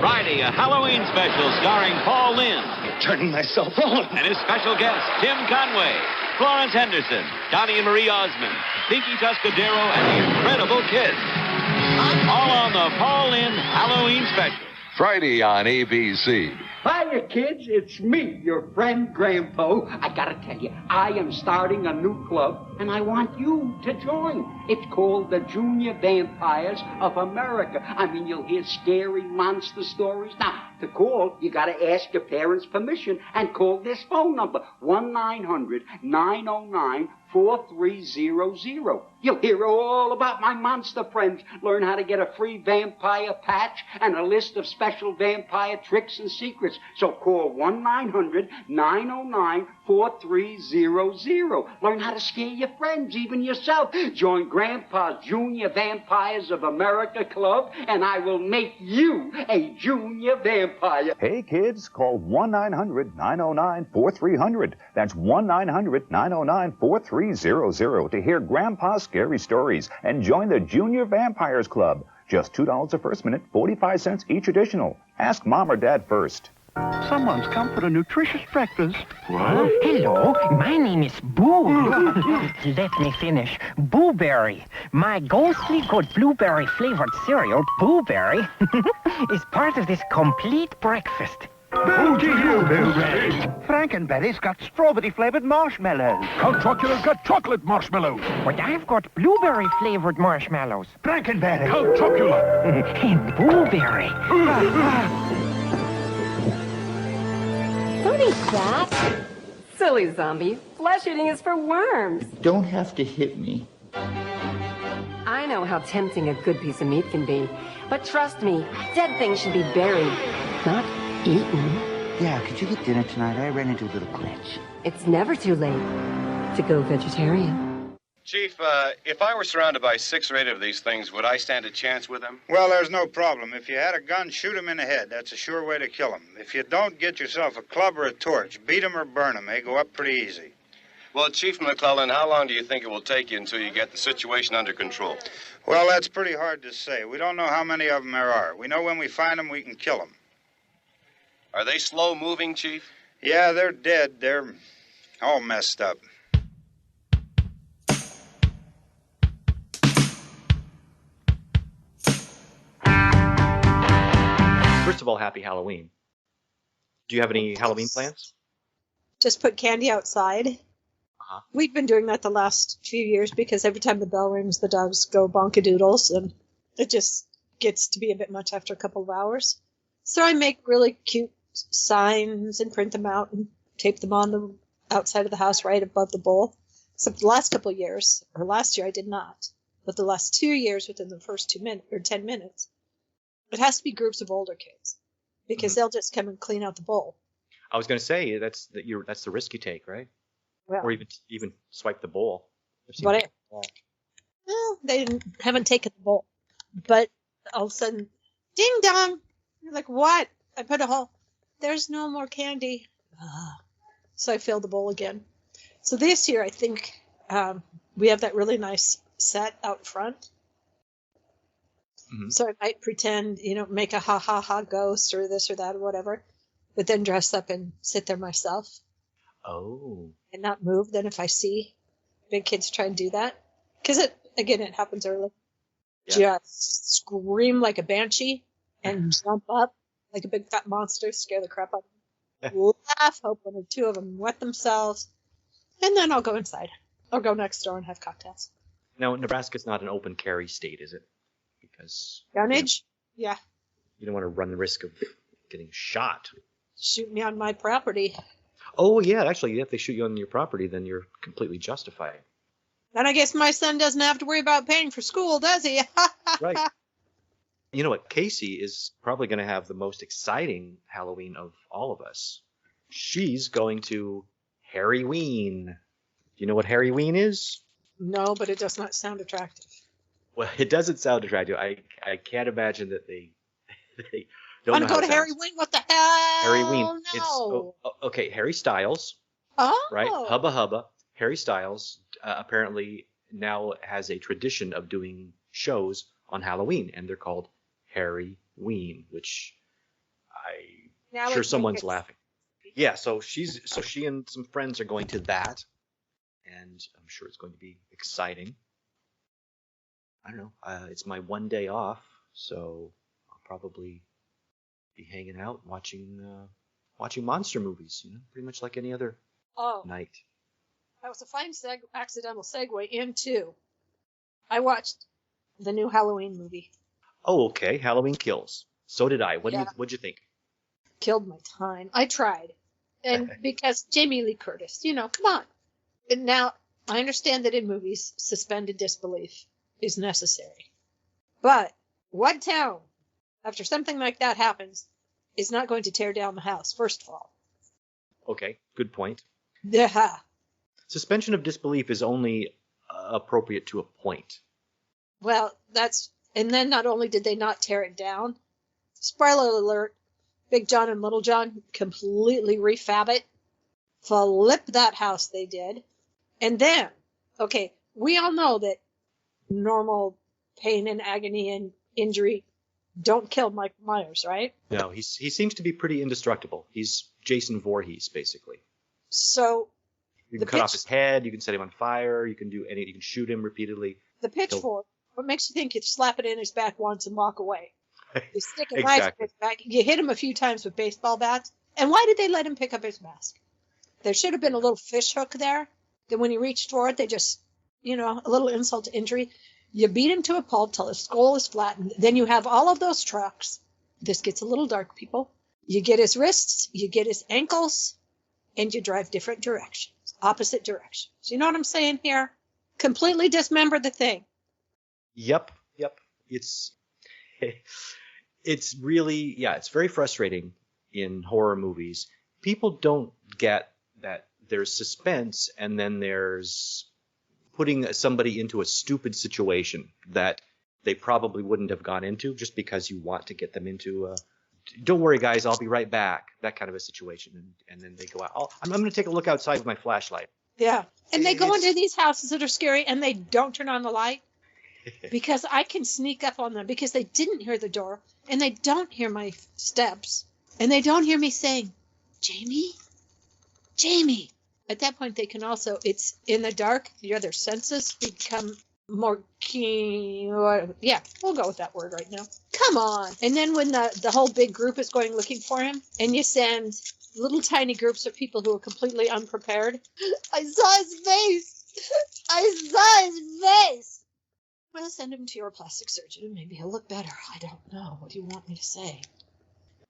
Friday, a Halloween special starring Paul Lynde. I'm turning myself on. And his special guests, Tim Conway, Florence Henderson, Donnie and Marie Osmond, Pinky Tuscadero, and the Incredible Kids. All on the Paul Lynde Halloween special. Friday on ABC. Hiya, kids. It's me, your friend Grandpa. I gotta tell you, I am starting a new club, and I want you to join. It's called the Junior Vampires of America. I mean, you'll hear scary monster stories. Now, to call, you gotta ask your parents' permission and call this phone number, 1-900-909-4300. You'll hear all about my monster friends, learn how to get a free vampire patch and a list of special vampire tricks and secrets. So call 1-900-909-4300. Learn how to scare your friends, even yourself. Join Grandpa's Junior Vampires of America Club, and I will make you a junior vampire. Hey, kids, call 1-900-909-4300. That's 1-900-909-4300 to hear Grandpa's scary stories and join the Junior Vampires Club. Just $2 the first minute, 45 cents each additional. Ask Mom or Dad first. Someone's come for a nutritious breakfast. What? Hello, my name is Boo. Let me finish. Booberry. My ghostly good blueberry-flavored cereal, Booberry, is part of this complete breakfast. Boo to you, Blueberry. Frankenberry's got strawberry-flavored marshmallows. Count Chocula's got chocolate marshmallows. But I've got blueberry-flavored marshmallows. Frankenberry. Count Chocula. Booberry. Don't eat that. Silly zombie. Flesh eating is for worms. Don't have to hit me. I know how tempting a good piece of meat can be. But trust me, dead things should be buried, not eaten. Yeah, could you get dinner tonight? I ran into a little glitch. It's never too late to go vegetarian. Chief, if I were surrounded by 6 or 8 of these things, would I stand a chance with them? Well, there's no problem. If you had a gun, shoot him in the head. That's a sure way to kill him. If you don't, get yourself a club or a torch. Beat him or burn him. They go up pretty easy. Well, Chief McClellan, how long do you think it will take you until you get the situation under control? Well, that's pretty hard to say. We don't know how many of them there are. We know when we find them, we can kill them. Are they slow-moving, Chief? Yeah, they're dead. They're all messed up. First of all, happy Halloween. Do you have any Halloween plans? Just put candy outside. Uh-huh. We've been doing that the last few years because every time the bell rings, the dogs go bonkadoodles, and it just gets to be a bit much after a couple of hours. So I make really cute signs and print them out and tape them on the outside of the house right above the bowl. Except the last couple of years, or last year I did not, but the last 2 years within the first 2 minutes or 10 minutes, it has to be groups of older kids because they'll just come and clean out the bowl. I was going to say that's the risk you take, right? Well, or even swipe the bowl. But well, they haven't taken the bowl, but all of a sudden, ding dong! You're like, what? I put a hole. There's no more candy. So I filled the bowl again. So this year, I think we have that really nice set out front. Mm-hmm. So I might pretend, make a ha ghost or this or that or whatever, but then dress up and sit there myself. Oh. And not move. Then if I see big kids try and do that, because it happens early. Yeah. Just scream like a banshee and jump up like a big fat monster, scare the crap out of them. Laugh, hope one or two of them wet themselves, and then I'll go inside. I'll go next door and have cocktails. Now, Nebraska's not an open carry state, is it? Because Downage? Yeah. You don't want to run the risk of getting shot. Shoot me on my property. Oh, yeah, actually, if they shoot you on your property, then you're completely justified. Then I guess my son doesn't have to worry about paying for school, does he? Right. You know what? Casey is probably going to have the most exciting Halloween of all of us. She's going to Harryween. Do you know what Harryween is? No, but it does not sound attractive. Well, it doesn't sound attractive. I can't imagine that they don't know how to go to Harryween? What the hell? Harryween. No. It's okay. Harry Styles. Oh. Right. Hubba Hubba. Harry Styles apparently now has a tradition of doing shows on Halloween, and they're called Harryween, which Now sure it's someone's like laughing. Yeah, so she and some friends are going to that, and I'm sure it's going to be exciting. I don't know. It's my one day off, so I'll probably be hanging out watching monster movies. Pretty much like any other night. That was a fine accidental segue into. I watched the new Halloween movie. Oh, okay. Halloween Kills. So did I. What'd you think? Killed my time. I tried. And because Jamie Lee Curtis, come on. And now, I understand that in movies, suspended disbelief is necessary. But what town, after something like that happens, is not going to tear down the house, first of all? Okay, good point. Yeah. Suspension of disbelief is only appropriate to a point. Well, and then not only did they not tear it down, spoiler alert, Big John and Little John completely refab it. Flip that house they did. And then, okay, we all know that normal pain and agony and injury don't kill Mike Myers, right? No, he seems to be pretty indestructible. He's Jason Voorhees, basically. So you can cut off his head, you can set him on fire, you can you can shoot him repeatedly. The pitchfork, what makes you think you'd slap it in his back once and walk away? You stick a Exactly. knife in his back, you hit him a few times with baseball bats. And why did they let him pick up his mask? There should have been a little fish hook there. Then when he reached for it, they just, a little insult to injury. You beat him to a pulp till his skull is flattened. Then you have all of those trucks. This gets a little dark, people. You get his wrists, you get his ankles, and you drive different directions, opposite directions. You know what I'm saying here? Completely dismember the thing. Yep. It's really, it's very frustrating in horror movies. People don't get that there's suspense and then there's putting somebody into a stupid situation that they probably wouldn't have gone into just because you want to get them into don't worry guys, I'll be right back, that kind of a situation. And then they go out, I'm going to take a look outside with my flashlight. Yeah. And they go into these houses that are scary and they don't turn on the light because I can sneak up on them because they didn't hear the door and they don't hear my steps and they don't hear me saying, Jamie? At that point, they can also, it's in the dark, your other senses become more keen. Yeah, we'll go with that word right now. Come on. And then when the whole big group is going looking for him, and you send little tiny groups of people who are completely unprepared. I saw his face. Well, send him to your plastic surgeon and maybe he'll look better. I don't know. What do you want me to say?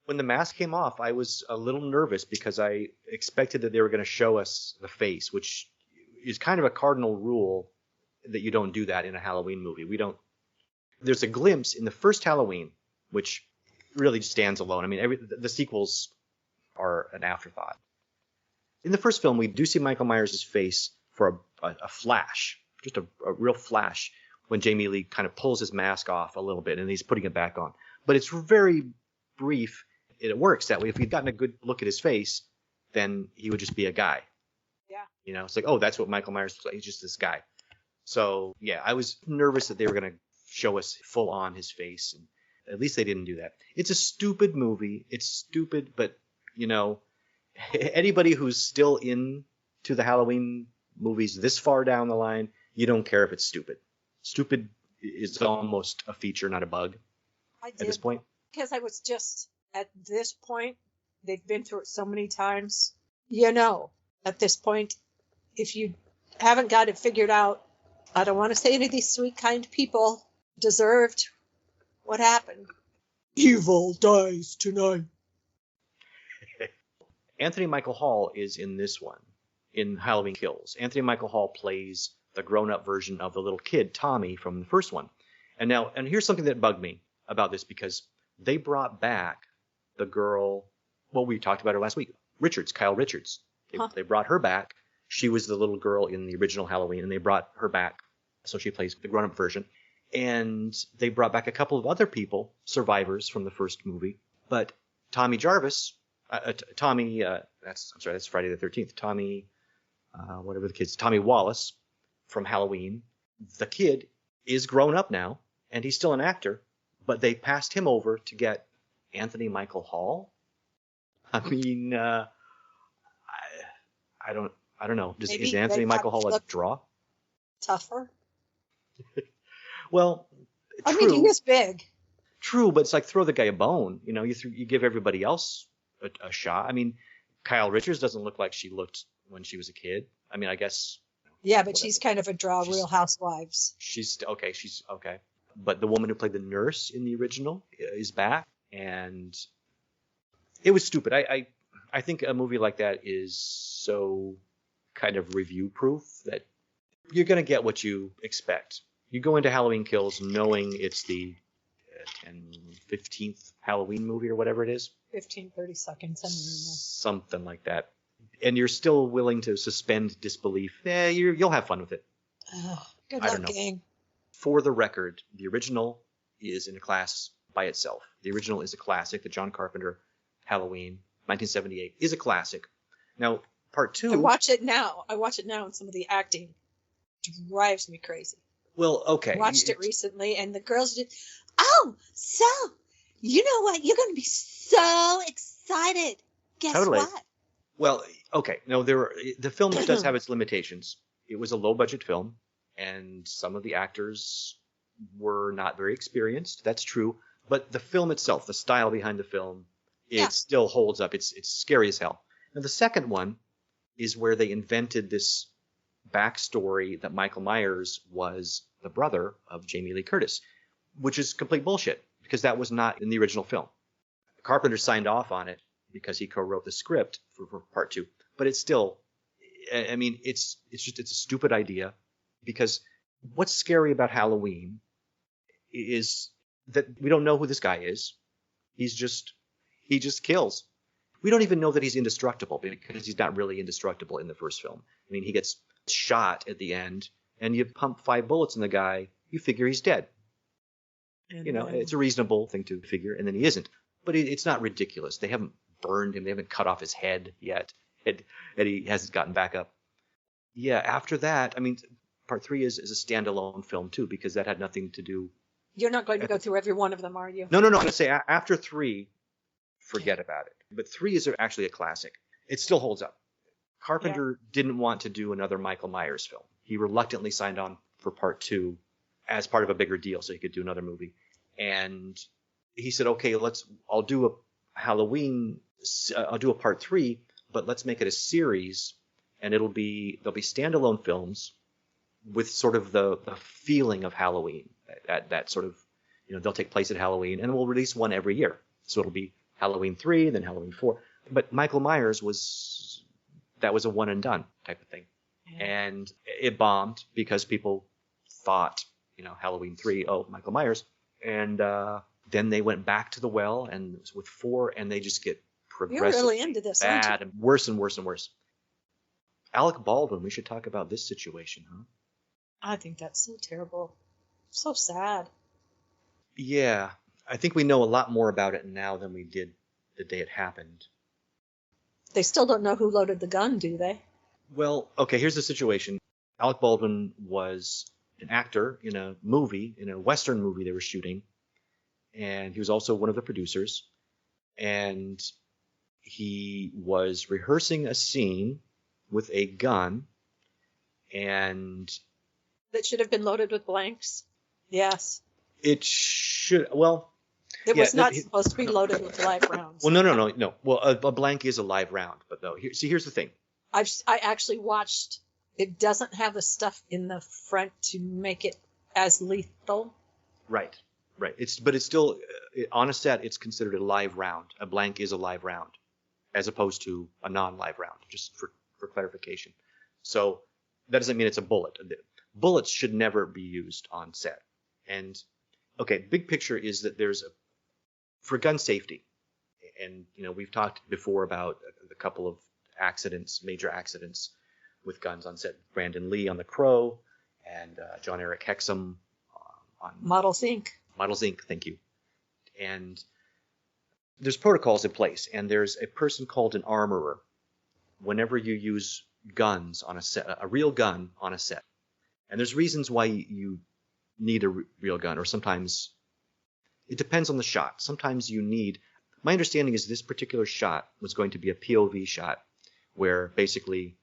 When the mask came off, I was a little nervous because I expected that they were going to show us the face, which is kind of a cardinal rule that you don't do that in a Halloween movie. There's a glimpse in the first Halloween, which really stands alone. I mean, the sequels are an afterthought. In the first film, we do see Michael Myers' face for a flash, just a real flash, when Jamie Lee kind of pulls his mask off a little bit and he's putting it back on. But it's very brief. It works that way. If we'd gotten a good look at his face, then he would just be a guy. Yeah. It's like, oh, that's what Michael Myers is like. He's just this guy. So, yeah, I was nervous that they were going to show us full on his face. And at least they didn't do that. It's a stupid movie. It's stupid, but, anybody who's still into the Halloween movies this far down the line, you don't care if it's stupid. Stupid is almost a feature, not a bug at this point. Because I was just, at this point, they've been through it so many times. At this point, if you haven't got it figured out, I don't want to say any of these sweet, kind people deserved what happened. Evil dies tonight. Anthony Michael Hall is in this one, in Halloween Kills. Anthony Michael Hall plays the grown-up version of the little kid, Tommy, from the first one. And here's something that bugged me about this, because they brought back the girl, well, we talked about her last week, Kyle Richards. They brought her back. She was the little girl in the original Halloween, and they brought her back, so she plays the grown-up version. And they brought back a couple of other people, survivors from the first movie. But Tommy Jarvis, that's Friday the 13th. Tommy, Tommy Wallace from Halloween. The kid is grown up now, and he's still an actor, but they passed him over to get Anthony Michael Hall. I mean, I don't know. Maybe Is Anthony they Michael have Hall a look draw? tougher. Well, I true. mean, he is big. True, but it's like throw the guy a bone. You know, you give everybody else a shot. I mean, Kyle Richards doesn't look like she looked when she was a kid. I mean, I guess. Yeah, but she's kind of a draw. Real Housewives. She's okay. But the woman who played the nurse in the original is back, and it was stupid. I think a movie like that is so kind of review proof that you're going to get what you expect. You go into Halloween Kills knowing it's the 15th Halloween movie or whatever it is. 15, 30 seconds. Something like that. And you're still willing to suspend disbelief. You'll have fun with it. Good I luck, don't know. gang. For the record, the original is in a class by itself. The original is a classic. The John Carpenter Halloween, 1978, is a classic. Now, part 2... I watch it now, and some of the acting drives me crazy. Well, okay. I watched it recently, and the girls did... Oh, so, you know what? You're going to be so excited. Guess Totally. what? Well, okay. No, the film does have its limitations. It was a low-budget film, and some of the actors were not very experienced. That's true. But the film itself, the style behind the film, it still holds up. It's scary as hell. Now, the second one is where they invented this backstory that Michael Myers was the brother of Jamie Lee Curtis, which is complete bullshit because that was not in the original film. Carpenter signed off on it because he co-wrote the script for part 2. But it's still, I mean, it's a stupid idea because what's scary about Halloween is that we don't know who this guy is. He just kills. We don't even know that he's indestructible because he's not really indestructible in the first film. I mean, he gets shot at the end and you pump 5 bullets in the guy, you figure he's dead. And, you know, it's a reasonable thing to figure, and then he isn't. But it's not ridiculous. They haven't burned him. They haven't cut off his head yet. And he hasn't gotten back up. Yeah, after that, I mean, part 3 is a standalone film, too, because that had nothing to do... You're not going to go through every one of them, are you? No. I'm going to say after 3, forget about it. But 3 is actually a classic. It still holds up. Carpenter didn't want to do another Michael Myers film. He reluctantly signed on for part 2 as part of a bigger deal so he could do another movie. And he said, okay, I'll do a Halloween, I'll do a part 3, but let's make it a series, and there'll be standalone films with sort of the feeling of Halloween. That sort of, you know, they'll take place at Halloween, and we'll release one every year. So it'll be Halloween 3, then Halloween 4. But Michael Myers was a one and done type of thing. Yeah. And it bombed because people thought, you know, Halloween 3, oh, Michael Myers. And then they went back to the well, and with 4, and they just get progressively You're really into this, bad aren't you? and worse and worse and worse. Alec Baldwin, we should talk about this situation, huh? I think that's so terrible. So sad. Yeah. I think we know a lot more about it now than we did the day it happened. They still don't know who loaded the gun, do they? Well, okay, here's the situation. Alec Baldwin was an actor in a movie, in a Western movie they were shooting, and he was also one of the producers, and he was rehearsing a scene with a gun, and... That should have been loaded with blanks? Yes. It should, well... It was not supposed to be loaded with live rounds. Well, no. Well, a blank is a live round, but no. Here's the thing. I actually watched. It doesn't have the stuff in the front to make it as lethal. Right. But it's still on a set. It's considered a live round. A blank is a live round, as opposed to a non-live round. Just for clarification. So that doesn't mean it's a bullet. Bullets should never be used on set. And okay, big picture is that for gun safety, and you know we've talked before about a couple of accidents, major accidents with guns on set. Brandon Lee on The Crow, and John Eric Hexum on Models Inc. Models Inc. Thank you. And there's protocols in place, and there's a person called an armorer. Whenever you use guns on a set, a real gun on a set, and there's reasons why you need a real gun, or sometimes. It depends on the shot. Sometimes you need... My understanding is this particular shot was going to be a POV shot where basically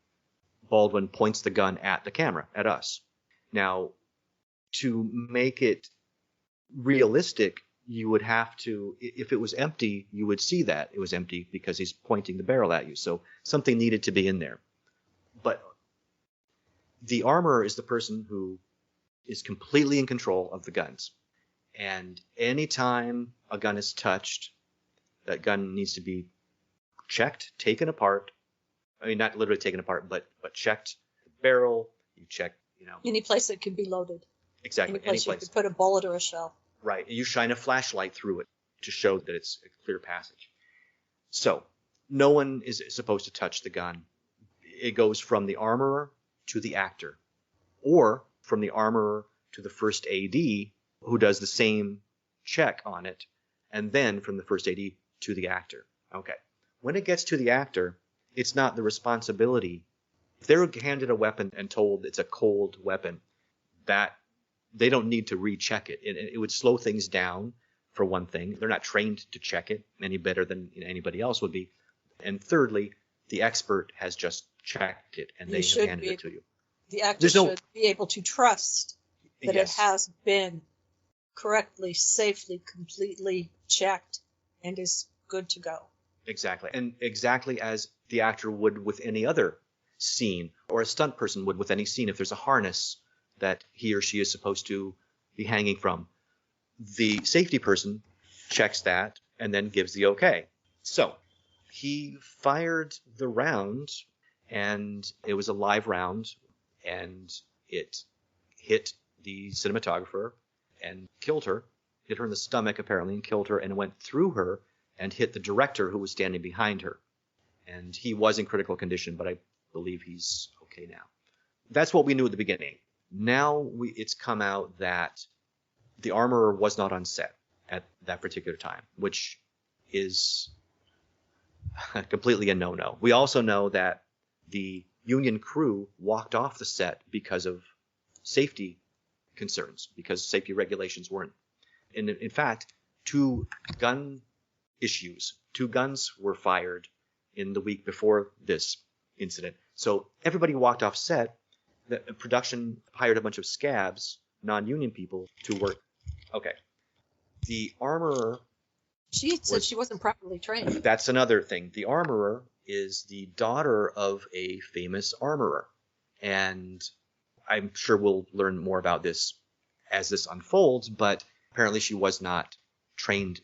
Baldwin points the gun at the camera, at us. Now, to make it realistic, you would have to, if it was empty, you would see that it was empty because he's pointing the barrel at you. So something needed to be in there. But the armorer is the person who is completely in control of the guns. And anytime a gun is touched, that gun needs to be checked, taken apart. I mean, not literally taken apart, but checked. The barrel, you check, Any place that can be loaded. Exactly. Any place you could put a bullet or a shell. Right. You shine a flashlight through it to show that it's a clear passage. So no one is supposed to touch the gun. It goes from the armorer to the actor, or from the armorer to the first AD, who does the same check on it, and then from the first AD to the actor. Okay. When it gets to the actor, it's not the responsibility. If they're handed a weapon and told it's a cold weapon, that they don't need to recheck it. It would slow things down, for one thing. They're not trained to check it any better than anybody else would be. And thirdly, the expert has just checked it and they have handed it to you. The actor should be able to trust that it has been correctly, safely, completely checked and is good to go. Exactly. And exactly as the actor would with any other scene, or a stunt person would with any scene. If there's a harness that he or she is supposed to be hanging from, the safety person checks that and then gives the okay. So he fired the round, and it was a live round, and it hit the cinematographer and killed her, hit her in the stomach apparently and killed her, and went through her and hit the director who was standing behind her. And he was in critical condition, but I believe he's okay now. That's what we knew at the beginning. Now it's come out that the armorer was not on set at that particular time, which is completely a no-no. We also know that the union crew walked off the set because of safety concerns, because safety regulations weren't. And in fact, two guns were fired in the week before this incident. So everybody walked off set. The production hired a bunch of scabs, non-union people, to work. Okay. The armorer... She said she wasn't properly trained. That's another thing. The armorer is the daughter of a famous armorer. And I'm sure we'll learn more about this as this unfolds, but apparently she was not trained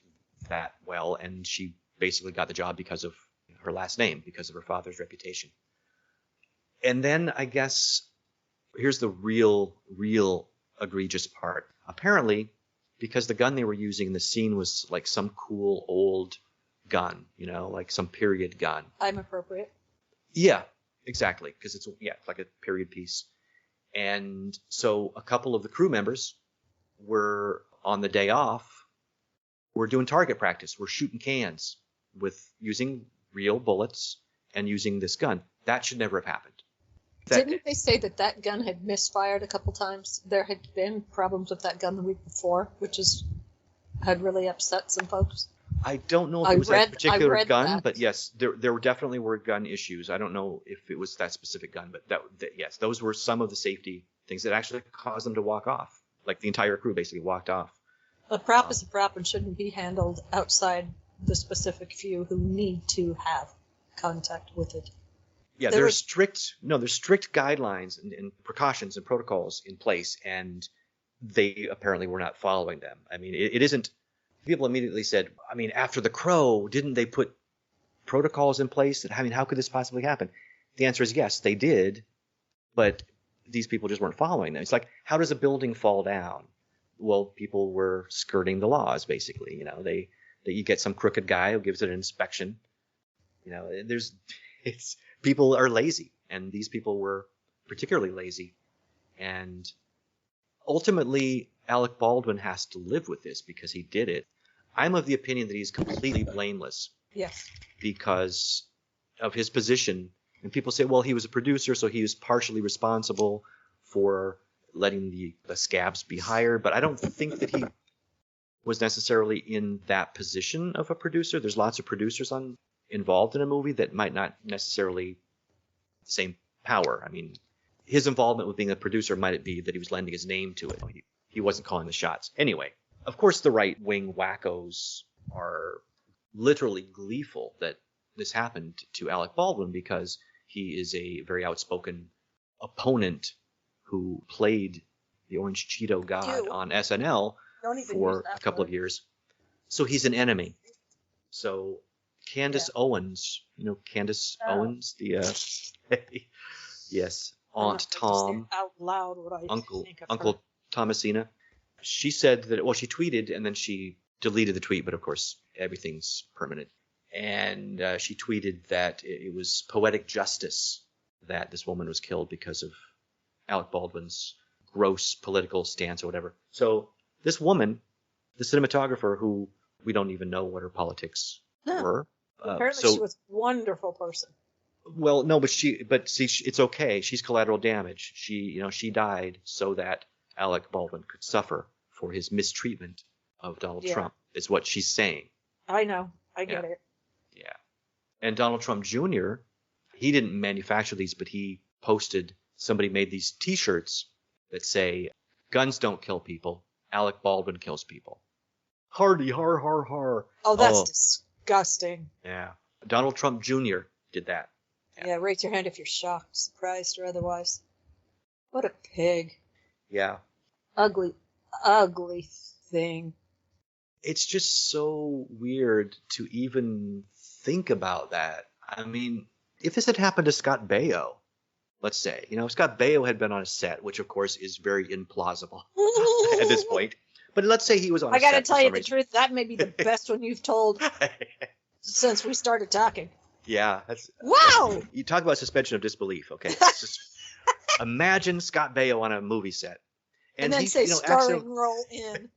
that well, and she basically got the job because of her last name, because of her father's reputation. And then I guess here's the real egregious part. Apparently, because the gun they were using in the scene was like some cool old gun, like some period gun. I'm appropriate. Yeah, exactly, because it's like a period piece. And so a couple of the crew members were on the day off. We're doing target practice. We're shooting cans with using real bullets and using this gun. That should never have happened. Didn't they say that gun had misfired a couple times? There had been problems with that gun the week before, which had really upset some folks. I don't know if it was that particular gun, but yes, there definitely were gun issues. I don't know if it was that specific gun, but yes, those were some of the safety things that actually caused them to walk off. Like the entire crew basically walked off. A prop is a prop and shouldn't be handled outside the specific few who need to have contact with it. Yeah, there's strict guidelines and precautions and protocols in place, and they apparently were not following them. I mean, it isn't. People immediately said, I mean, after the Crow, didn't they put protocols in place? I mean, how could this possibly happen? The answer is yes, they did, but these people just weren't following them. It's like, how does a building fall down? Well, people were skirting the laws, basically. You get some crooked guy who gives it an inspection. People are lazy, and these people were particularly lazy. And ultimately, Alec Baldwin has to live with this because he did it. I'm of the opinion that he's completely blameless. Yes. Because of his position. And people say, well, he was a producer, so he was partially responsible for letting the scabs be hired. But I don't think that he was necessarily in that position of a producer. There's lots of producers involved in a movie that might not necessarily the same power. I mean, his involvement with being a producer might be that he was lending his name to it. He wasn't calling the shots. Anyway, of course, the right-wing wackos are literally gleeful that this happened to Alec Baldwin because he is a very outspoken opponent who played the Orange Cheeto God on SNL for a couple of years. So he's an enemy. So Candace Owens, Candace Owens, the yes, Aunt Tom, out loud what I Uncle Thomasina. She said that, she tweeted and then she deleted the tweet, but of course everything's permanent. And she tweeted that it was poetic justice that this woman was killed because of Alec Baldwin's gross political stance or whatever. So this woman, the cinematographer, who we don't even know what her politics were. Apparently she was a wonderful person. Well, no, but it's okay. She's collateral damage. She died so that Alec Baldwin could suffer for his mistreatment of Donald Trump, is what she's saying. I know. I get it. Yeah. And Donald Trump Jr., he didn't manufacture these, but he posted, somebody made these T-shirts that say, "Guns don't kill people. Alec Baldwin kills people." Hardy, har, har, har. Oh, that's disgusting. Yeah. Donald Trump Jr. did that. Yeah, raise your hand if you're shocked, surprised, or otherwise. What a pig. Yeah. Ugly, ugly thing. It's just so weird to even think about that. I mean, if this had happened to Scott Baio, let's say, Scott Baio had been on a set, which of course is very implausible at this point. But let's say he was on a set. I got to tell you the truth, that may be the best one you've told since we started talking. Yeah. Wow! You talk about suspension of disbelief, okay? Just imagine Scott Baio on a movie set. And then say starring role in.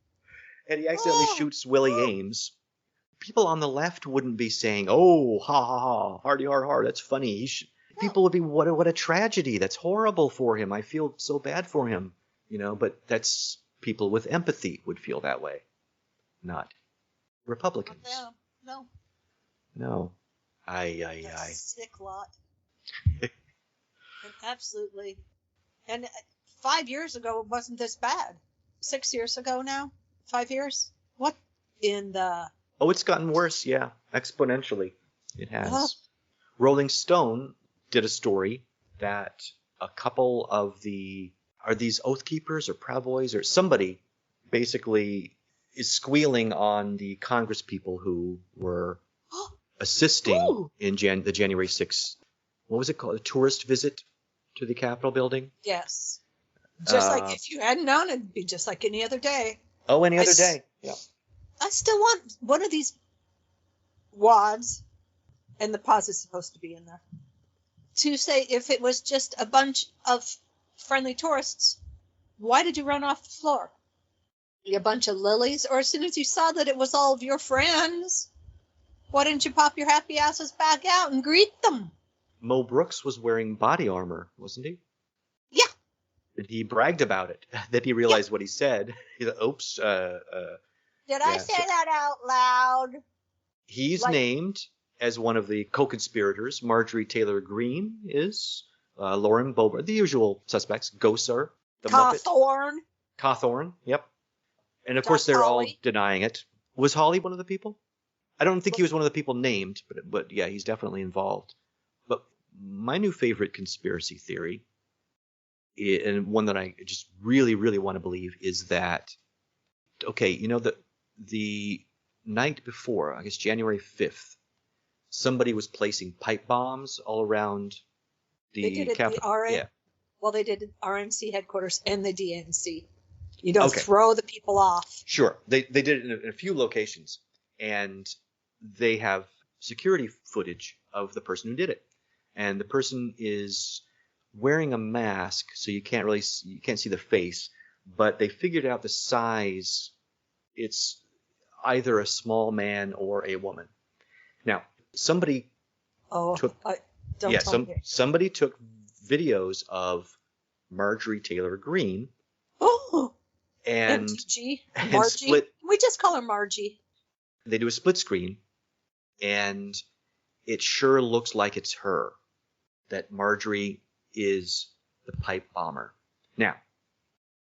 And he accidentally shoots Willie Ames. People on the left wouldn't be saying, "Oh, ha ha ha, hardy har har, that's funny." People would be, what a tragedy. That's horrible for him. I feel so bad for him. But that's people with empathy would feel that way. Not Republicans. No. Aye. Sick lot. And absolutely. And 5 years ago, it wasn't this bad. 6 years ago now? 5 years? What in the... Oh, it's gotten worse, yeah. Exponentially. It has. Rolling Stone did a story that a couple of are these Oath Keepers or Proud Boys or somebody basically is squealing on the Congress people who were assisting in the January 6th, what was it called? A tourist visit to the Capitol building? Yes. Just like if you hadn't known, it'd be just like any other day. Oh, any other day. Yeah. I still want one of these wads, and the pause is supposed to be in there, to say if it was just a bunch of friendly tourists, why did you run off the floor? A bunch of lilies? Or as soon as you saw that it was all of your friends, why didn't you pop your happy asses back out and greet them? Mo Brooks was wearing body armor, wasn't he? Yeah. And he bragged about it. Then he realized what he said. He said, oops. Did I say that out loud? He's named as one of the co-conspirators. Marjorie Taylor Greene is. Lauren Boebert, the usual suspects. Gosar, the Cawthorn. Muppet. Cawthorn, yep. And of course they're all denying it. Was Hawley one of the people? I don't think he was one of the people named, but yeah, he's definitely involved. But my new favorite conspiracy theory, and one that I just really, really want to believe, is that, okay, the night before, I guess January 5th, somebody was placing pipe bombs all around the Capitol. Yeah. Well, they did at RNC headquarters and the DNC. You don't throw the people off. Sure. They did it in a few locations, and they have security footage of the person who did it. And the person is wearing a mask, so you can't see the face, but they figured out the size. It's either a small man or a woman. Now, somebody somebody took videos of Marjorie Taylor Greene and Margie. split We just call her Margie. They do a split screen, and it sure looks like it's her. That Marjorie is the pipe bomber. Now,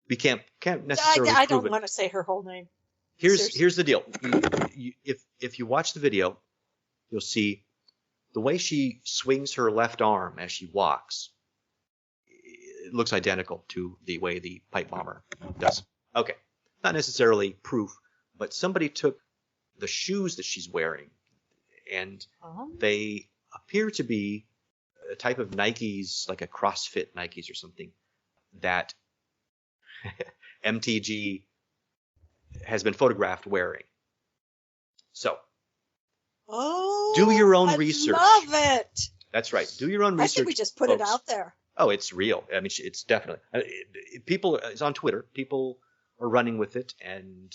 we can't necessarily I prove don't it. want to say her whole name. Here's the deal. If you watch the video, you'll see the way she swings her left arm as she walks. It looks identical to the way the pipe bomber does. Okay, not necessarily proof, but somebody took the shoes that she's wearing, and they appear to be a type of Nikes, like a CrossFit Nikes or something, that MTG has been photographed wearing. So, do your own research. I love it. That's right. Do your own research. I think we just put folks. it out there. Oh, it's real. I mean, it's definitely. People, it's on Twitter. People are running with it, and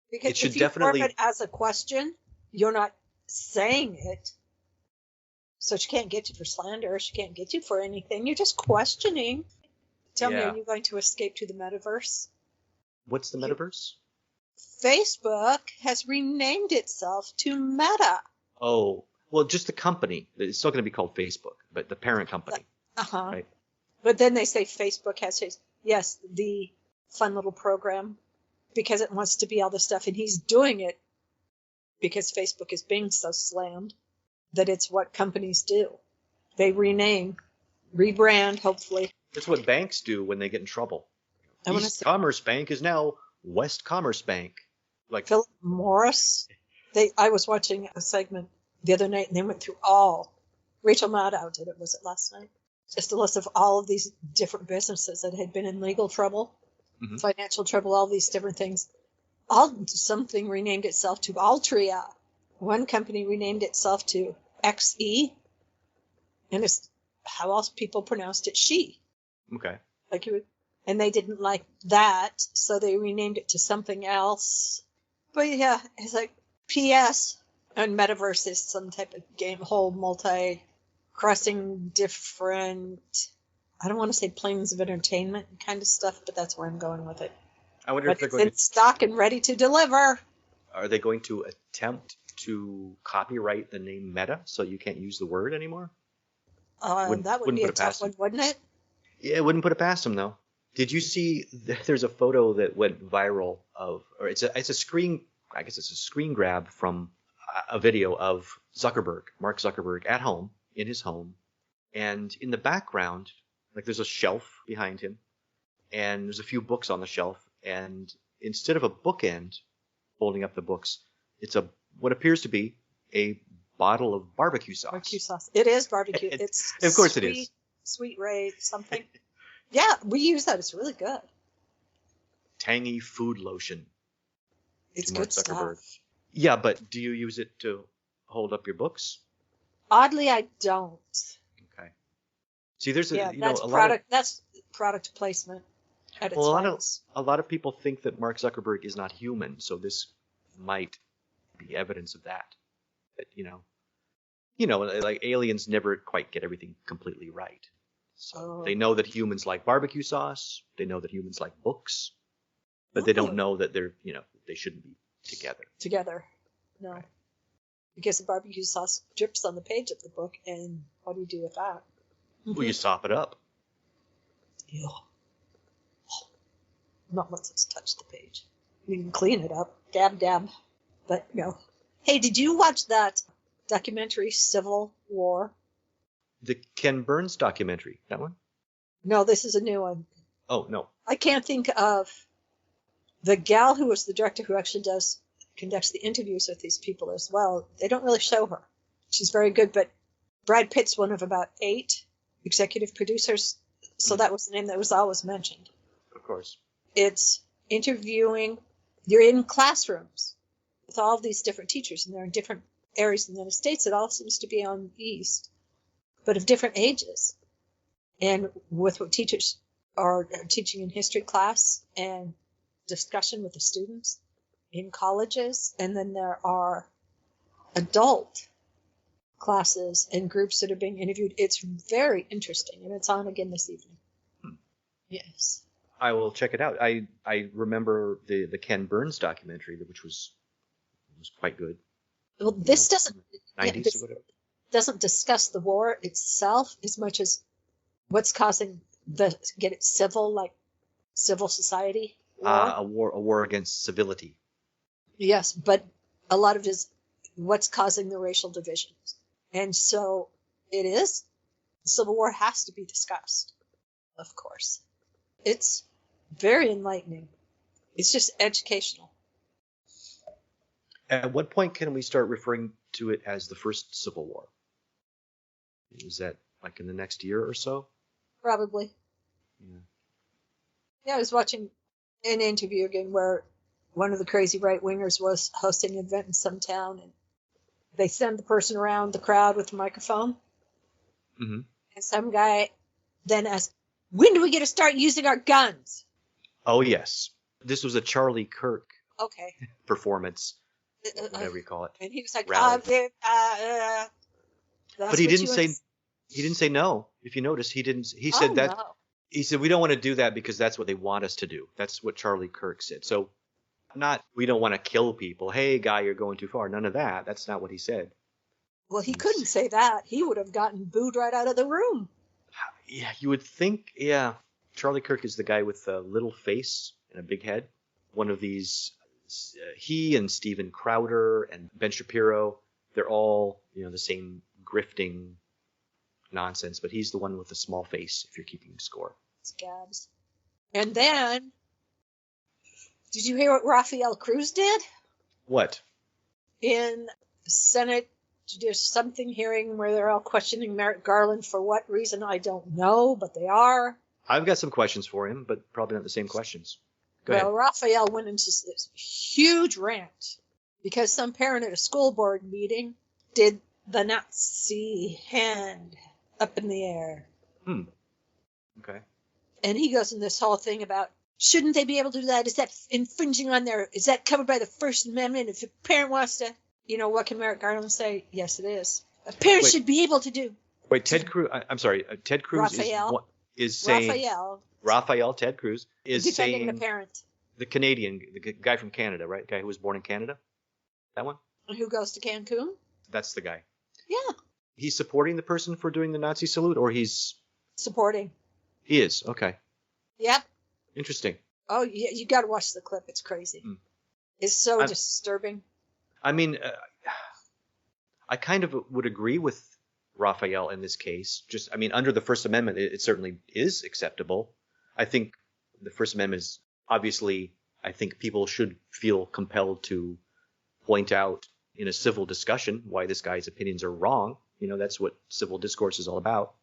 because it should if you definitely. form it as a question, you're not saying it. So she can't get you for slander. She can't get you for anything. You're just questioning. Tell me, are you going to escape to the Metaverse? What's the Metaverse? Facebook has renamed itself to Meta. Oh, well, just the company. It's still going to be called Facebook, but the parent company. Right? But then they say Facebook has the fun little program, because it wants to be all this stuff, and he's doing it because Facebook is being so slammed that it's what companies do. They rename, rebrand, hopefully. That's what banks do when they get in trouble. East say, Commerce Bank is now West Commerce Bank. Like Philip Morris. I was watching a segment the other night, and they went through all. Rachel Maddow did it. Was it last night? Just a list of all of these different businesses that had been in legal trouble, financial trouble, all these different things. Something renamed itself to Altria. One company renamed itself to XE, and it's how else people pronounced it, she. Okay. And they didn't like that, so they renamed it to something else. But yeah, it's like PS, and Metaverse is some type of game, whole crossing different, I don't want to say planes of entertainment kind of stuff, but that's where I'm going with it. I wonder if they're it's going in stock and ready to deliver. Are they going to attempt to copyright the name Meta so you can't use the word anymore? That would be a tough one, wouldn't it? Yeah, it wouldn't put it past them, though. Did you see? There's a photo that went viral or it's a screen. I guess it's a screen grab from a video of Mark Zuckerberg, at home in his home, and in the background, like there's a shelf behind him, and there's a few books on the shelf, and instead of a bookend holding up the books, it's what appears to be a bottle of barbecue sauce. Barbecue sauce. It is barbecue. It's of course it is. Sweet Ray something. Yeah, we use that. It's really good. Tangy food lotion. It's good stuff. Yeah, but do you use it to hold up your books? Oddly, I don't. Okay. See, there's that's product placement at its finest. A lot of people think that Mark Zuckerberg is not human, so this might be evidence of that. That like aliens never quite get everything completely right. So they know that humans like barbecue sauce. They know that humans like books, but they don't know that they shouldn't be together. No. Right. Because the barbecue sauce drips on the page of the book, and what do you do with that? Well, you sop it up. Ew. Not once it's touched the page. You can clean it up. Dab. But, Hey, did you watch that documentary, Civil War? The Ken Burns documentary, that one? No, this is a new one. Oh, no. I can't think of the gal who was the director who actually conducts the interviews with these people as well. They don't really show her. She's very good, but Brad Pitt's one of about 8 executive producers, so that was the name that was always mentioned. Of course. It's interviewing. You're in classrooms with all of these different teachers, and they're in different areas in the United States. It all seems to be on the East, but of different ages. And with what teachers are teaching in history class and discussion with the students in colleges. And then there are adult classes and groups that are being interviewed. It's very interesting, and it's on again this evening. Yes. I will check it out. I remember the Ken Burns documentary, which was quite good. Well, this doesn't 90s or whatever. Doesn't discuss the war itself as much as what's causing get it civil, like civil society war. A war against civility. Yes, but a lot of it is what's causing the racial divisions. And so it is. The Civil War has to be discussed, of course. It's very enlightening. It's just educational. At what point can we start referring to it as the first Civil War? Is that like in the next year or so? Probably. Yeah, I was watching an interview again where one of the crazy right-wingers was hosting an event in some town, and they send the person around the crowd with the microphone. Mm-hmm. And some guy then asked, when do we get to start using our guns? Oh, yes. This was a Charlie Kirk performance, whatever you call it. And he was like, but he didn't say no. If you notice, he didn't. He said that. No. He said, we don't want to do that because that's what they want us to do. That's what Charlie Kirk said. So not, we don't want to kill people. Hey, guy, you're going too far. None of that. That's not what he said. Well, he couldn't say that. He would have gotten booed right out of the room. Yeah, you would think, yeah. Charlie Kirk is the guy with a little face and a big head. One of these, he and Steven Crowder and Ben Shapiro, they're all, the same grifting nonsense, but he's the one with the small face, if you're keeping score. Scabs. And then, did you hear what Rafael Cruz did? What? In Senate, there's something hearing where they're all questioning Merrick Garland for what reason, I don't know, but they are. I've got some questions for him, but probably not the same questions. Go ahead. Rafael went into this huge rant because some parent at a school board meeting did the Nazi hand up in the air. Okay. And he goes in this whole thing about, shouldn't they be able to do that? Is that infringing on is that covered by the First Amendment? If a parent wants to, what can Merrick Garland say? Yes, it is. A parent should be able to do. Wait, Ted Cruz, I'm sorry, Ted Cruz is saying, Ted Cruz is defending saying, the parent. The Canadian, the guy from Canada, right? The guy who was born in Canada? That one? Who goes to Cancun? That's the guy. Yeah. He's supporting the person for doing the Nazi salute, or he's... Supporting. He is, okay. Yep. Interesting. Oh, yeah, you got to watch the clip. It's crazy. It's so disturbing. I mean, I kind of would agree with Raphael in this case. Under the First Amendment, it certainly is acceptable. I think the First Amendment is obviously, I think people should feel compelled to point out in a civil discussion why this guy's opinions are wrong. That's what civil discourse is all about.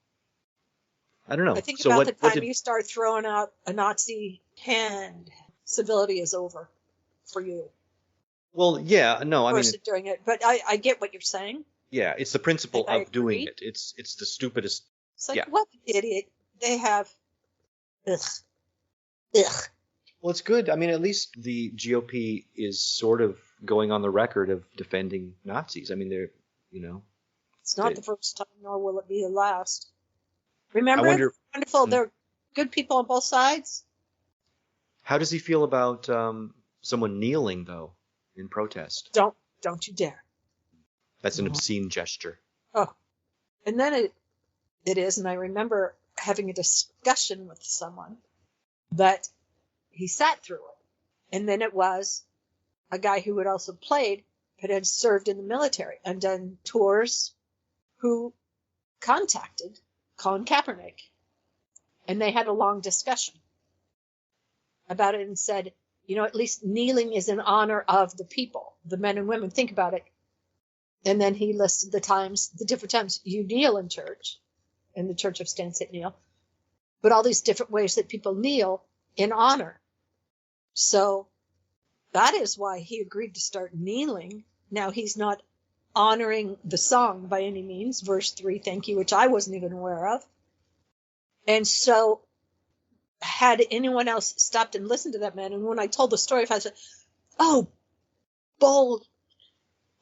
I don't know. I think about the time you start throwing out a Nazi hand, civility is over for you. Well, yeah, no, I mean, doing it, but I get what you're saying. Yeah, it's the principle of doing it. It's the stupidest. It's like, what idiot they have. Ugh. Well, it's good. I mean, at least the GOP is sort of going on the record of defending Nazis. I mean, they're, It's not the first time, nor will it be the last. Remember, wonderful. They're good people on both sides. How does he feel about someone kneeling, though, in protest? Don't you dare. That's an obscene gesture. Oh, and then it is, and I remember having a discussion with someone that he sat through it, and then it was a guy who had also played, but had served in the military and done tours, who contacted Colin Kaepernick, and they had a long discussion about it and said, at least kneeling is in honor of the people, the men and women. Think about it. And then he listed the different times you kneel in church, in the Church of Stand Sit Kneel, but all these different ways that people kneel in honor. So that is why he agreed to start kneeling. Now he's not honoring the song by any means, verse 3, thank you, which I wasn't even aware of. And so had anyone else stopped and listened to that man, and when I told the story, I said, oh, bold,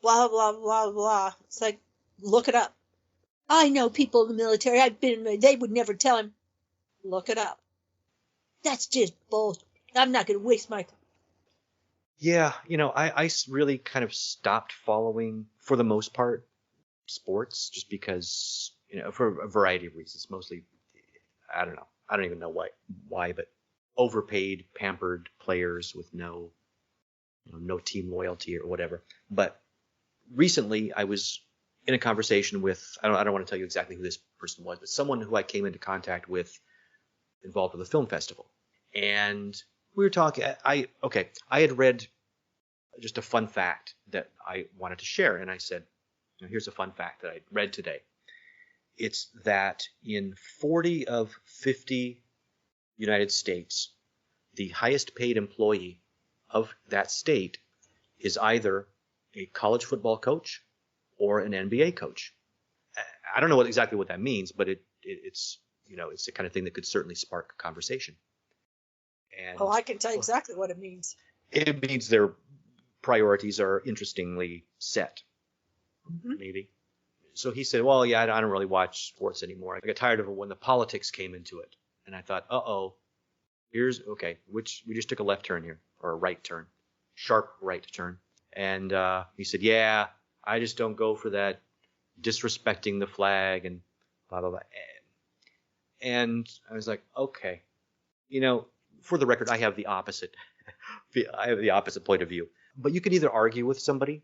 blah, blah, blah, blah. It's like, look it up. I know people in the military. I've been, they would never tell him. Look it up. That's just bull. I'm not going to waste my time. Yeah, I really kind of stopped following, for the most part, sports, just because, for a variety of reasons. Mostly, I don't know. I don't even know why, but overpaid, pampered players with no team loyalty or whatever. But recently, I was in a conversation with, I don't want to tell you exactly who this person was, but someone who I came into contact with involved with a film festival. And we were talking, I had read just a fun fact that I wanted to share. And I said, here's a fun fact that I read today. It's that in 40 of 50 United States, the highest paid employee of that state is either a college football coach or an NBA coach. I don't know exactly what that means, but it's it's the kind of thing that could certainly spark a conversation. And I can tell you exactly what it means. It means their priorities are interestingly set, maybe. So he said, well, yeah, I don't really watch sports anymore. I got tired of it when the politics came into it. And I thought, we just took a left turn here, or a right turn, sharp right turn. And he said, yeah, I just don't go for that disrespecting the flag and blah, blah, blah. And I was like, okay, for the record, I have the opposite. I have the opposite point of view. But you can either argue with somebody,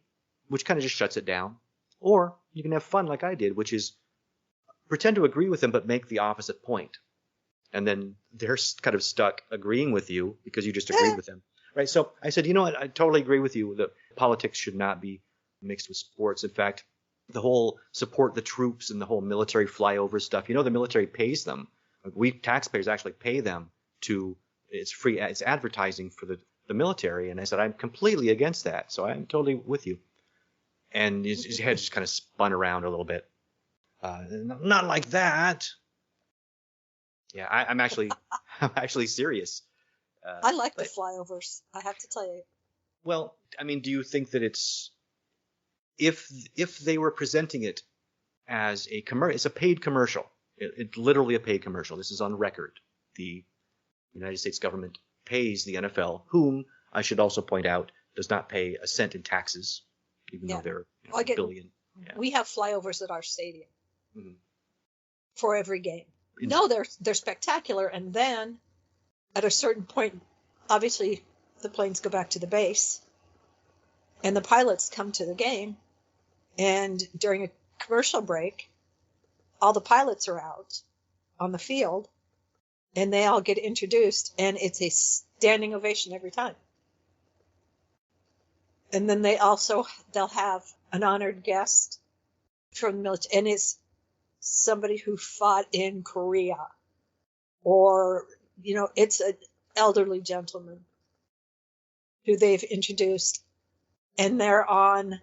which kind of just shuts it down, or you can have fun like I did, which is pretend to agree with them but make the opposite point. And then they're kind of stuck agreeing with you because you just agreed with them. Right? So I said, you know what? I totally agree with you that politics should not be mixed with sports. In fact, the whole support the troops and the whole military flyover stuff, the military pays them. We taxpayers actually pay them it's free, it's advertising for the military. And I said, I'm completely against that. So I'm totally with you. And his head just kind of spun around a little bit. Not like that. Yeah, I'm actually serious. I like the flyovers, I have to tell you. Well, I mean, do you think that it's if they were presenting it as a commercial, it's a paid commercial. It's literally a paid commercial. This is on record. The United States government pays the NFL, whom I should also point out does not pay a cent in taxes, even though they're a billion. Yeah. We have flyovers at our stadium for every game. No, they're spectacular. And then at a certain point, obviously the planes go back to the base and the pilots come to the game. And during a commercial break, all the pilots are out on the field and they all get introduced, and it's a standing ovation every time. And then they'll have an honored guest from the military, and it's somebody who fought in Korea, or, it's an elderly gentleman who they've introduced, and they're on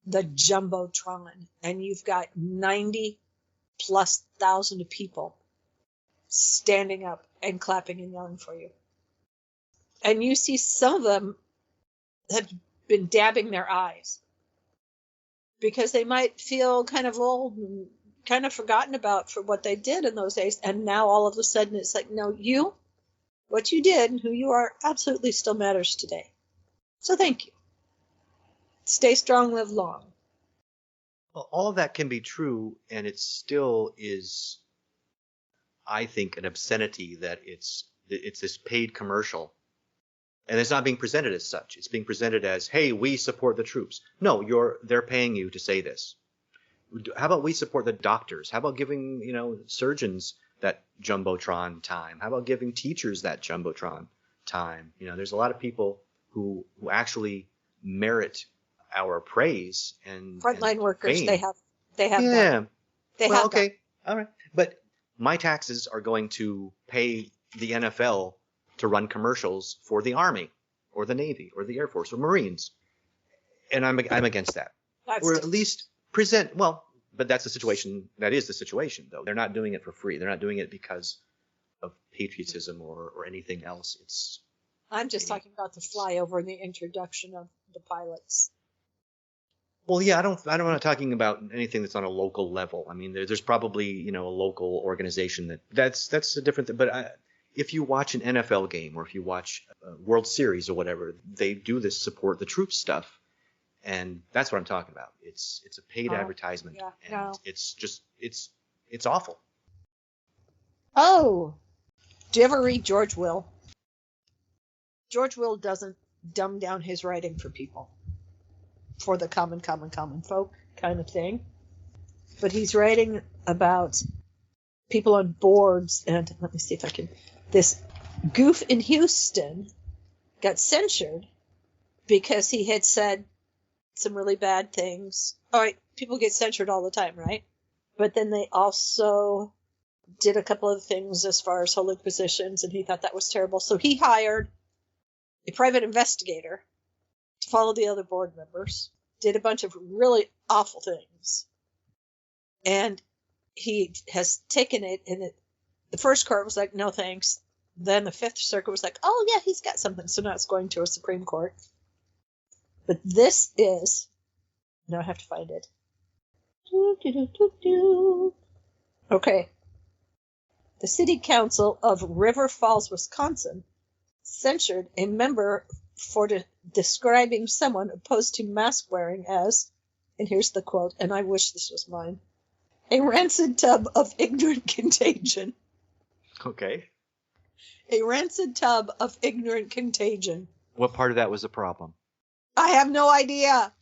the Jumbotron, and you've got 90,000+ people standing up and clapping and yelling for you. And you see some of them have been dabbing their eyes because they might feel kind of old and kind of forgotten about for what they did in those days. And now all of a sudden it's like, no, what you did and who you are absolutely still matters today. So thank you. Stay strong, live long. Well, all of that can be true, and it still is, I think, an obscenity that it's this paid commercial. And it's not being presented as such. It's being presented as, hey, we support the troops. No, they're paying you to say this. How about we support the doctors? How about giving, surgeons that Jumbotron time? How about giving teachers that Jumbotron time? There's a lot of people who actually merit our praise and frontline workers. Fame. They have yeah. that. They have okay. That. All right. But my taxes are going to pay the NFL to run commercials for the Army or the Navy or the Air Force or Marines. And I'm against that. Or at least present, but that's the situation. That is the situation, though. They're not doing it for free. They're not doing it because of patriotism or anything else. I'm just talking about the flyover and the introduction of the pilots. Well, yeah, I'm not talking about anything that's on a local level. I mean, there's probably, a local organization that's a different thing. But if you watch an NFL game or if you watch a World Series or whatever, they do this support the troops stuff. And that's what I'm talking about. It's a paid advertisement. Yeah, and no. it's awful. Oh, do you ever read George Will? George Will doesn't dumb down his writing for people, for the common folk kind of thing. But he's writing about people on boards, and let me see if I can. This goof in Houston got censured because he had said some really bad things. All right, people get censored all the time, right? But then they also did a couple of things as far as holy positions, and he thought that was terrible. So he hired a private investigator to follow the other board members, did a bunch of really awful things. And he has taken it, and the first court was like, no thanks. Then the Fifth Circuit was like, oh yeah, he's got something. So now it's going to a Supreme Court. But this is, now I have to find it. Okay. The City Council of River Falls, Wisconsin, censured a member for describing someone opposed to mask wearing as, and here's the quote, and I wish this was mine, a rancid tub of ignorant contagion. Okay. A rancid tub of ignorant contagion. What part of that was a problem? I have no idea.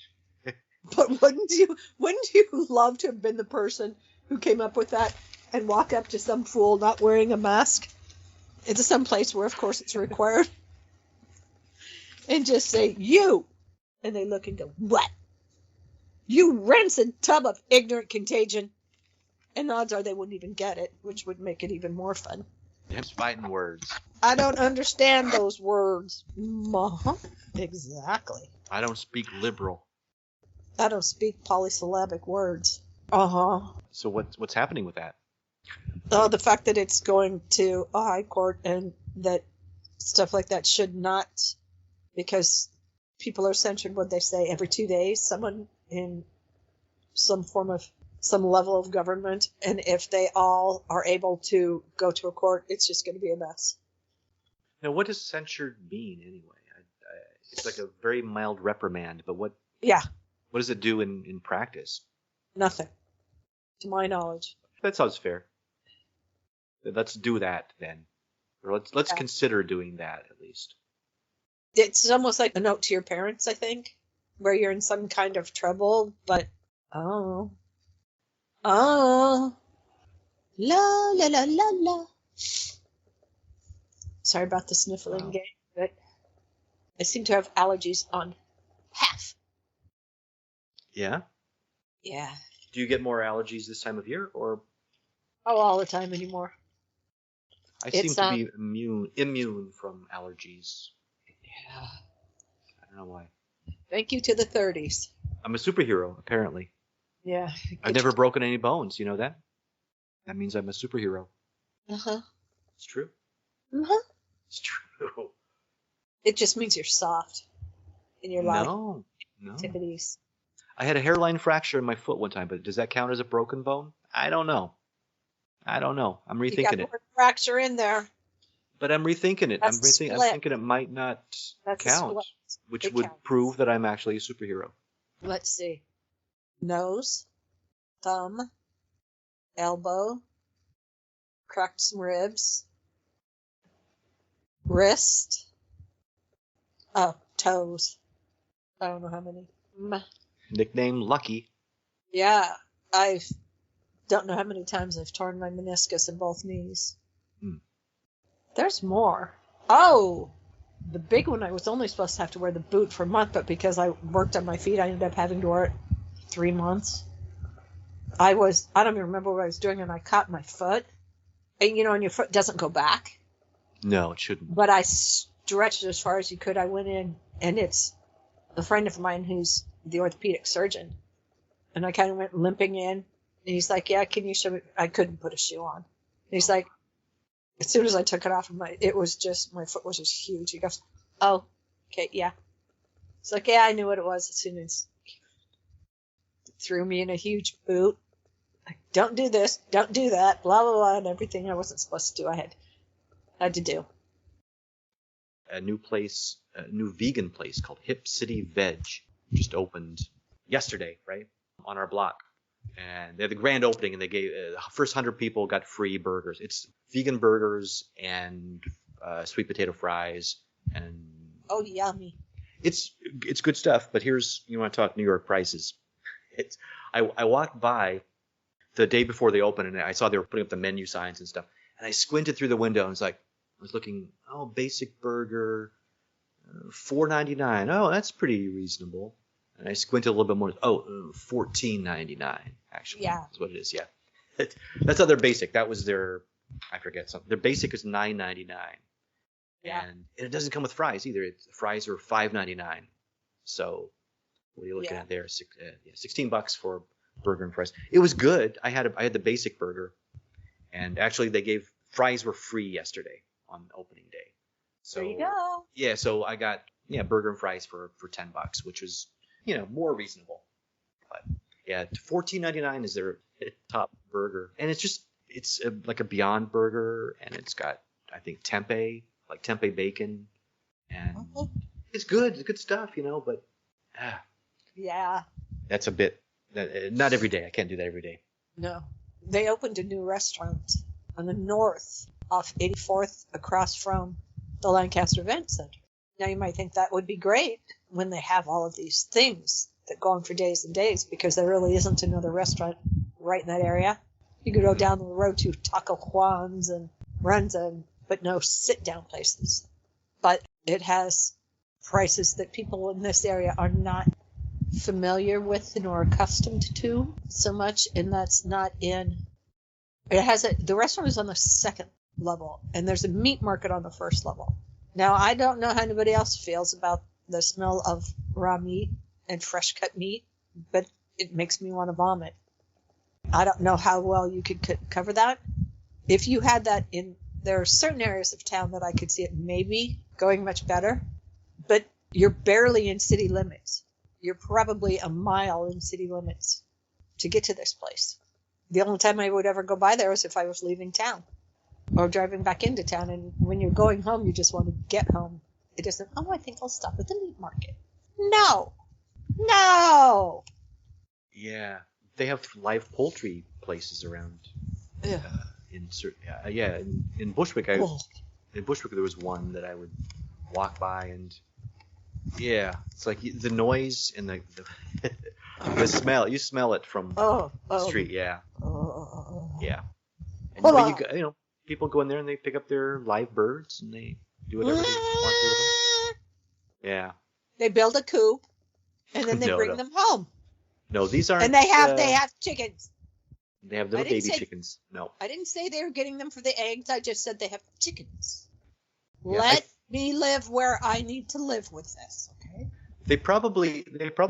But wouldn't you love to have been the person who came up with that and walk up to some fool not wearing a mask into some place where, of course, it's required, and just say, you, and they look and go, what? You rancid tub of ignorant contagion. And odds are they wouldn't even get it, which would make it even more fun. Just fighting words. I don't understand those words. Exactly. I don't speak liberal. I don't speak polysyllabic words. Uh-huh. So what's happening with that? Oh, the fact that it's going to a high court and that stuff like that should not, because people are censored, what they say, every 2 days, someone in some level of government, and if they all are able to go to a court, it's just going to be a mess. Now, what does censured mean anyway? It's like a very mild reprimand, but what? Yeah. What does it do in practice? Nothing, to my knowledge. That sounds fair. Let's do that then, or let's consider doing that at least. It's almost like a note to your parents, I think, where you're in some kind of trouble, but la la la la la. Sorry about the sniffling game, but I seem to have allergies on half. Yeah? Yeah. Do you get more allergies this time of year, or? Oh, all the time anymore. I seem to be immune from allergies. Yeah. I don't know why. Thank you to the 30s. I'm a superhero, apparently. Yeah. I've never broken any bones, you know that? That means I'm a superhero. Uh-huh. It's true. Uh-huh. It's true. It just means you're soft in your life. No. Activities. I had a hairline fracture in my foot one time, but does that count as a broken bone? I don't know. I'm rethinking you got it. More fracture in there. But I'm rethinking it. I'm thinking it might not count, which would prove that I'm actually a superhero. Let's see. Nose, thumb, elbow, cracked some ribs, wrist, toes. I don't know how many. Nickname Lucky. Yeah, I don't know how many times I've torn my meniscus in both knees. There's more. Oh, the big one, I was only supposed to have to wear the boot for a month, but because I worked on my feet, I ended up having to wear it 3 months. I don't even remember what I was doing, and I caught my foot. And and your foot doesn't go back. No, it shouldn't. But I stretched it as far as you could. I went in, and it's a friend of mine who's the orthopedic surgeon. And I kind of went limping in. And he's like, yeah, can you show me? I couldn't put a shoe on. And he's like, as soon as I took it off, my foot was just huge. He goes, oh, okay, yeah. It's like, yeah, I knew what it was as soon as he threw me in a huge boot. Like, don't do this, don't do that, blah, blah, blah, and everything I wasn't supposed to do. I How'd you do? A new vegan place called City Veg just opened yesterday, right, on our block. And they had the grand opening, and they gave the first 100 people got free burgers. It's vegan burgers and sweet potato fries, and Oh, yummy. it's good stuff. But you want to talk New York prices? I walked by the day before they opened, and I saw they were putting up the menu signs and stuff. And I squinted through the window, and I was looking. Oh, basic burger, $4.99. Oh, that's pretty reasonable. And I squinted a little bit more. Oh, $14.99 actually. Yeah. That's what it is. Yeah. That's not their basic. That was their, I forget something. Their basic is $9.99. Yeah. And it doesn't come with fries either. Fries are $5.99. So what are you looking at there? $16 for burger and fries. It was good. I had the basic burger, and actually fries were free yesterday on opening day. So There you go. yeah, so I got burger and fries for $10, which was more reasonable. But yeah, $14.99 is their top burger, and it's like a Beyond Burger, and it's got, I think, tempeh bacon, and it's good. It's good stuff, but Yeah. that's a bit not every day. I can't do that every day. No. They opened a new restaurant on the north off 84th across from the Lancaster Event Center. Now you might think that would be great when they have all of these things that go on for days and days, because there really isn't another restaurant right in that area. You could go down the road to Taco Juan's and Renza, but no sit-down places. But it has prices that people in this area are not familiar with nor accustomed to so much, and that's not in. The restaurant is on the second level, and there's a meat market on the first level. Now, I don't know how anybody else feels about the smell of raw meat and fresh cut meat, but it makes me want to vomit. I don't know how well you could cover that. If you had that there are certain areas of town that I could see it maybe going much better, but you're barely in city limits. You're probably a mile in city limits to get to this place. The only time I would ever go by there is if I was leaving town or driving back into town. And when you're going home, you just want to get home. It isn't, I think I'll stop at the meat market. No. Yeah, they have live poultry places around. Yeah. In Bushwick, in Bushwick there was one that I would walk by, and it's like the noise and the smell. You smell it from the street. Yeah. And people go in there and they pick up their live birds and they do whatever they want to with them. Yeah. They build a coop and then they bring them home. No, these aren't. And they have chickens. They have little baby chickens. No. I didn't say they were getting them for the eggs. I just said they have chickens. Yeah, Let me live where I need to live with this, okay? They probably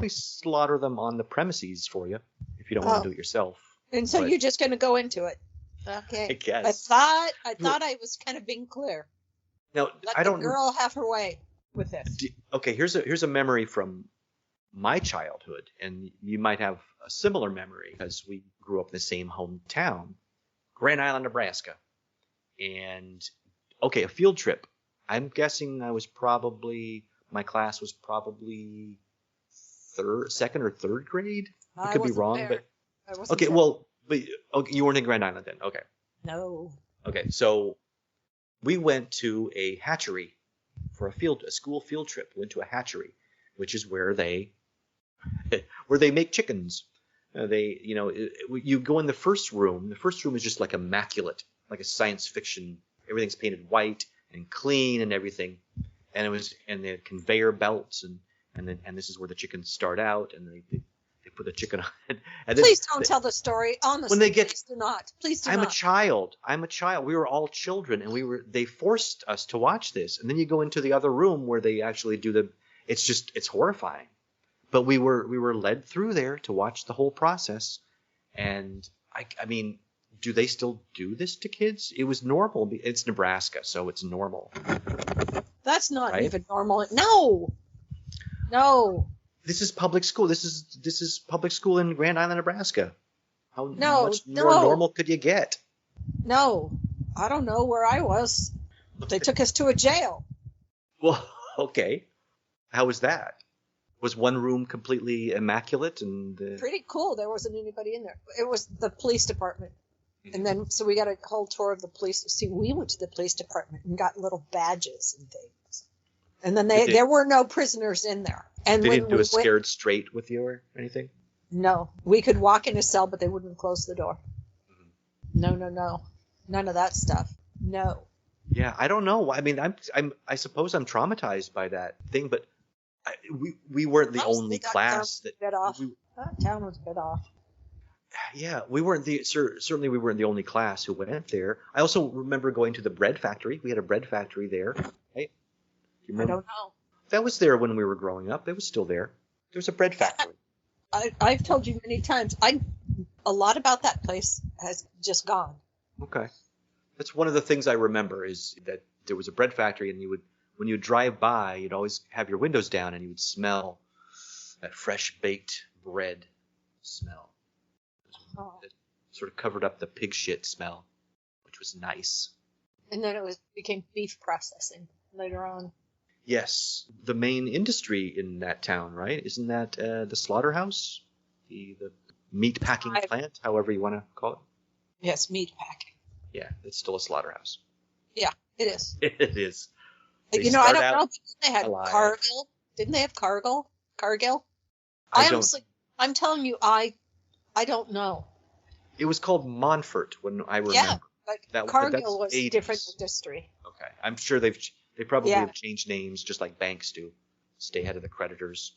slaughter them on the premises for you if you don't want to do it yourself. And so you're just going to go into it. Okay. I guess. I thought I was kind of being clear. No, Let the girl have her way with this. Okay, here's a memory from my childhood, and you might have a similar memory because we grew up in the same hometown, Grand Island, Nebraska. And a field trip. I'm guessing my class was probably second or third grade. I could be wrong, there. but you weren't in Grand Island then. Okay. No. Okay, so we went to a hatchery for a school field trip. We went to a hatchery, which is where they make chickens. You go in the first room. The first room is just like immaculate, like a science fiction. Everything's painted white and clean and everything, and they had conveyor belts and this is where the chickens start out, and they put the chicken on. And please don't tell the story. Honestly, please do not. Please do not. I'm a child. We were all children, and they forced us to watch this. And then you go into the other room where they actually do it's horrifying. But we were led through there to watch the whole process. And I mean, do they still do this to kids? It was normal. It's Nebraska, so it's normal. That's not even normal. No. This is public school. This is public school in Grand Island, Nebraska. How much more normal could you get? No, I don't know where I was. They took us to a jail. Well, okay. How was that? Was one room completely immaculate and Pretty cool. There wasn't anybody in there. It was the police department. And then, so we got a whole tour of the police. See, we went to the police department and got little badges and things. And then there were no prisoners in there. And they when didn't do a scared straight with you or anything? No. We could walk in a cell, but they wouldn't close the door. No. None of that stuff. No. Yeah, I don't know. I mean, I suppose I'm traumatized by that thing, but we weren't the only class that. That town was a bit off. Yeah, we weren't certainly we weren't the only class who went there. I also remember going to the bread factory. We had a bread factory there, right? Do you remember? I don't know. That was there when we were growing up. It was still there. There was a bread factory. I've told you many times. A lot about that place has just gone. Okay, that's one of the things I remember is that there was a bread factory, and when you would drive by, you'd always have your windows down, and you would smell that fresh baked bread smell. It sort of covered up the pig shit smell, which was nice. And then became beef processing later on. Yes, the main industry in that town, right? Isn't that the slaughterhouse? The meat packing plant, however you want to call it? Yes, meat packing. Yeah, it's still a slaughterhouse. Yeah, it is. It is. I don't know. They had Cargill. Didn't they have Cargill? I'm telling you, I don't know. It was called Montfort when I remember. Yeah, but Cargill was a different industry. Okay, I'm sure they probably have changed names just like banks do, stay ahead of the creditors.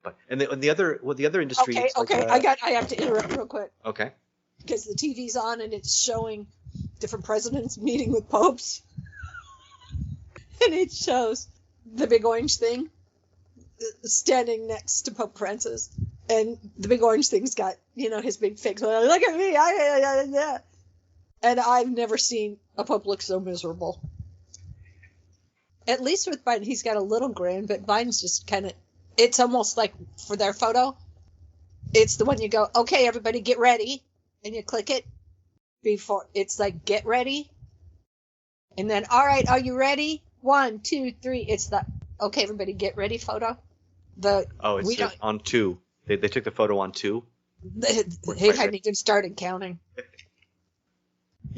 But the other industry. Okay, I have to interrupt real quick. Okay. Because the TV's on and it's showing different presidents meeting with popes, and it shows the big orange thing standing next to Pope Francis, and the big orange thing's got his big face. Look at me, yeah. And I've never seen a pope look so miserable. At least with Biden, he's got a little grin, but Biden's just kind of. It's almost like for their photo, it's the one you go, okay, everybody get ready, and you click it before it's like get ready, and then all right, are you ready? 1, 2, 3. It's the okay, everybody get ready photo. It's on 2. They took the photo on 2. They hadn't even started counting.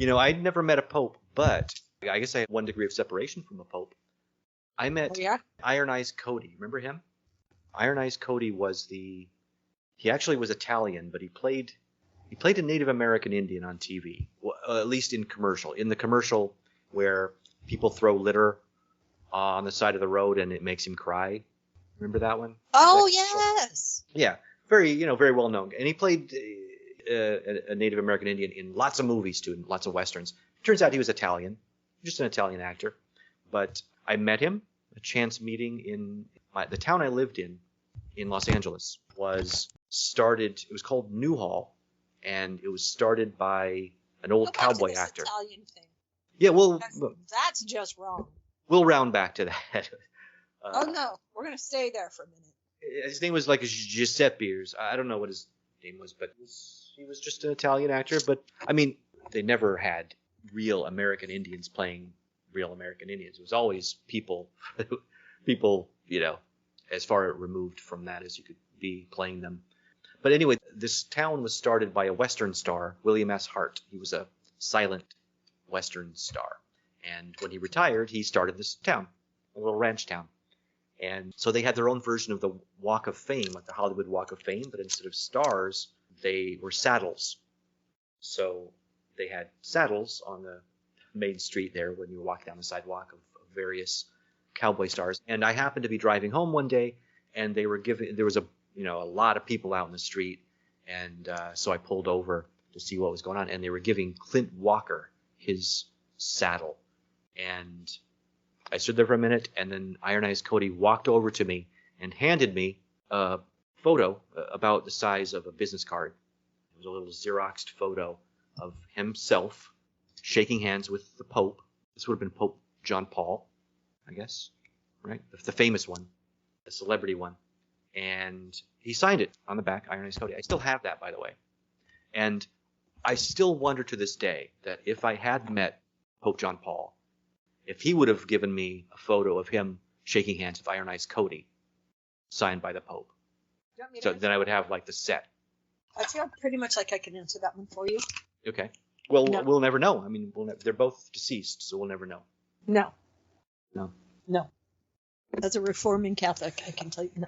I'd never met a pope, but I guess I had 1 degree of separation from a pope. I met Ironized Cody. Remember him? Ironized Cody he actually was Italian, but he played a Native American Indian on TV, at least in commercial. In the commercial where people throw litter on the side of the road and it makes him cry. Remember that one? Oh, yes. Yeah, very well known. And he played a Native American Indian in lots of movies too, and lots of westerns. Turns out he was Italian, just an Italian actor. But I met him, a chance meeting in the town I lived in Los Angeles was called Newhall, and it was started by an old cowboy actor. Italian thing. Yeah, well, that's just wrong. We'll round back to that. Oh no, we're gonna stay there for a minute. His name was like Giuseppe, or I don't know what his name was, but he was just an Italian actor. But I mean, they never had real American Indians playing real American Indians. It was always people, as far removed from that as you could be playing them. But anyway, this town was started by a Western star, William S. Hart. He was a silent Western star. And when he retired, he started this town, a little ranch town. And so they had their own version of the Walk of Fame, like the Hollywood Walk of Fame, but instead of stars, they were saddles. So they had saddles on the main street there when you walk down the sidewalk of various cowboy stars. And I happened to be driving home one day, and there was a lot of people out in the street, and so I pulled over to see what was going on, and they were giving Clint Walker his saddle. And I stood there for a minute, and then Ironized Cody walked over to me and handed me a photo about the size of a business card. It was a little Xeroxed photo of himself shaking hands with the Pope. This would have been Pope John Paul, I guess, right? The famous one, the celebrity one. And he signed it on the back, Ironized Cody. I still have that, by the way. And I still wonder to this day that if I had met Pope John Paul if he would have given me a photo of him shaking hands with Ironized Cody, signed by the Pope, so then I would have like the set. I feel pretty much like I can answer that one for you. Okay. Well, No. we'll never know. I mean, they're both deceased, so we'll never know. No. No. No. As a reforming Catholic, I can tell you no.